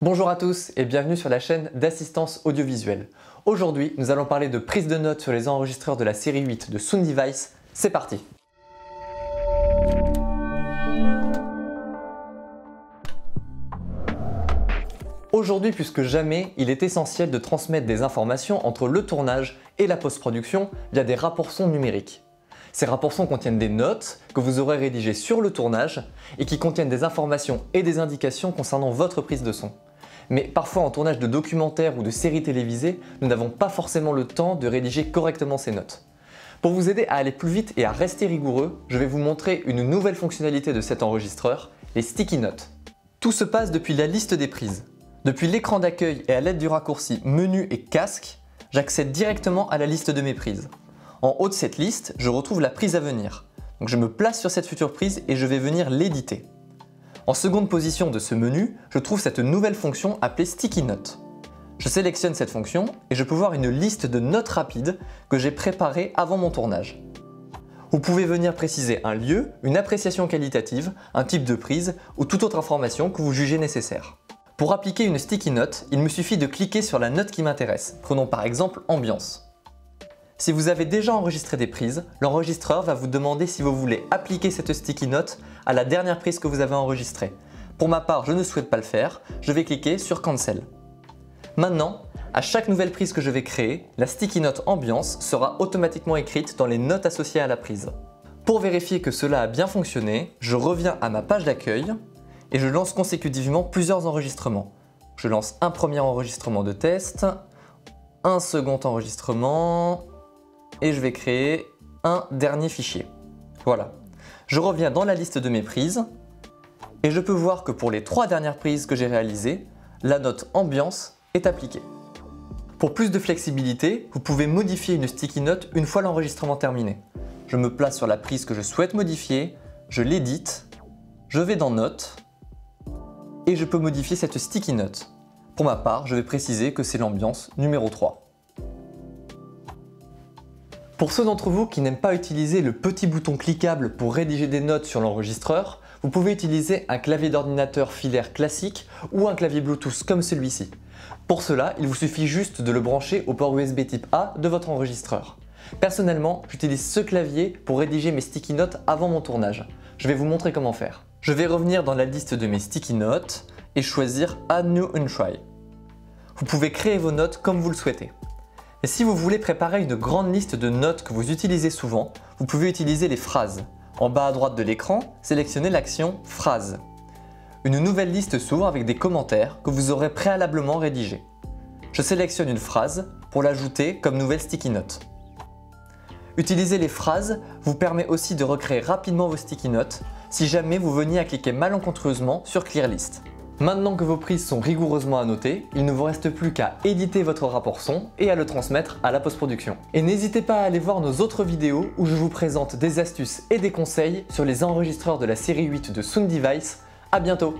Bonjour à tous et bienvenue sur la chaîne d'assistance audiovisuelle. Aujourd'hui, nous allons parler de prise de notes sur les enregistreurs de la série 8 de Soundivice. C'est parti! Aujourd'hui plus que jamais, il est essentiel de transmettre des informations entre le tournage et la post-production via des rapports son numériques. Ces rapports son contiennent des notes que vous aurez rédigées sur le tournage et qui contiennent des informations et des indications concernant votre prise de son. Mais parfois en tournage de documentaires ou de séries télévisées, nous n'avons pas forcément le temps de rédiger correctement ces notes. Pour vous aider à aller plus vite et à rester rigoureux, je vais vous montrer une nouvelle fonctionnalité de cet enregistreur, les sticky notes. Tout se passe depuis la liste des prises. Depuis l'écran d'accueil et à l'aide du raccourci menu et casque, j'accède directement à la liste de mes prises. En haut de cette liste, je retrouve la prise à venir. Donc je me place sur cette future prise et je vais venir l'éditer. En seconde position de ce menu, je trouve cette nouvelle fonction appelée Sticky Note. Je sélectionne cette fonction et je peux voir une liste de notes rapides que j'ai préparées avant mon tournage. Vous pouvez venir préciser un lieu, une appréciation qualitative, un type de prise ou toute autre information que vous jugez nécessaire. Pour appliquer une Sticky Note, il me suffit de cliquer sur la note qui m'intéresse. Prenons par exemple Ambiance. Si vous avez déjà enregistré des prises, l'enregistreur va vous demander si vous voulez appliquer cette sticky note à la dernière prise que vous avez enregistrée. Pour ma part, je ne souhaite pas le faire, je vais cliquer sur Cancel. Maintenant, à chaque nouvelle prise que je vais créer, la sticky note ambiance sera automatiquement écrite dans les notes associées à la prise. Pour vérifier que cela a bien fonctionné, je reviens à ma page d'accueil et je lance consécutivement plusieurs enregistrements. Je lance un premier enregistrement de test, un second enregistrement, et je vais créer un dernier fichier. Voilà. Je reviens dans la liste de mes prises et je peux voir que pour les 3 dernières prises que j'ai réalisées, la note ambiance est appliquée. Pour plus de flexibilité, vous pouvez modifier une sticky note une fois l'enregistrement terminé. Je me place sur la prise que je souhaite modifier, je l'édite, je vais dans Notes et je peux modifier cette sticky note. Pour ma part, je vais préciser que c'est l'ambiance numéro 3. Pour ceux d'entre vous qui n'aiment pas utiliser le petit bouton cliquable pour rédiger des notes sur l'enregistreur, vous pouvez utiliser un clavier d'ordinateur filaire classique ou un clavier Bluetooth comme celui-ci. Pour cela, il vous suffit juste de le brancher au port USB type A de votre enregistreur. Personnellement, j'utilise ce clavier pour rédiger mes sticky notes avant mon tournage. Je vais vous montrer comment faire. Je vais revenir dans la liste de mes sticky notes et choisir Add New Entry. Vous pouvez créer vos notes comme vous le souhaitez. Et si vous voulez préparer une grande liste de notes que vous utilisez souvent, vous pouvez utiliser les phrases. En bas à droite de l'écran, sélectionnez l'action Phrases. Une nouvelle liste s'ouvre avec des commentaires que vous aurez préalablement rédigés. Je sélectionne une phrase pour l'ajouter comme nouvelle sticky note. Utiliser les phrases vous permet aussi de recréer rapidement vos sticky notes si jamais vous veniez à cliquer malencontreusement sur Clear List. Maintenant que vos prises sont rigoureusement annotées, il ne vous reste plus qu'à éditer votre rapport son et à le transmettre à la post-production. Et n'hésitez pas à aller voir nos autres vidéos où je vous présente des astuces et des conseils sur les enregistreurs de la série 8 de Soundivice. À bientôt!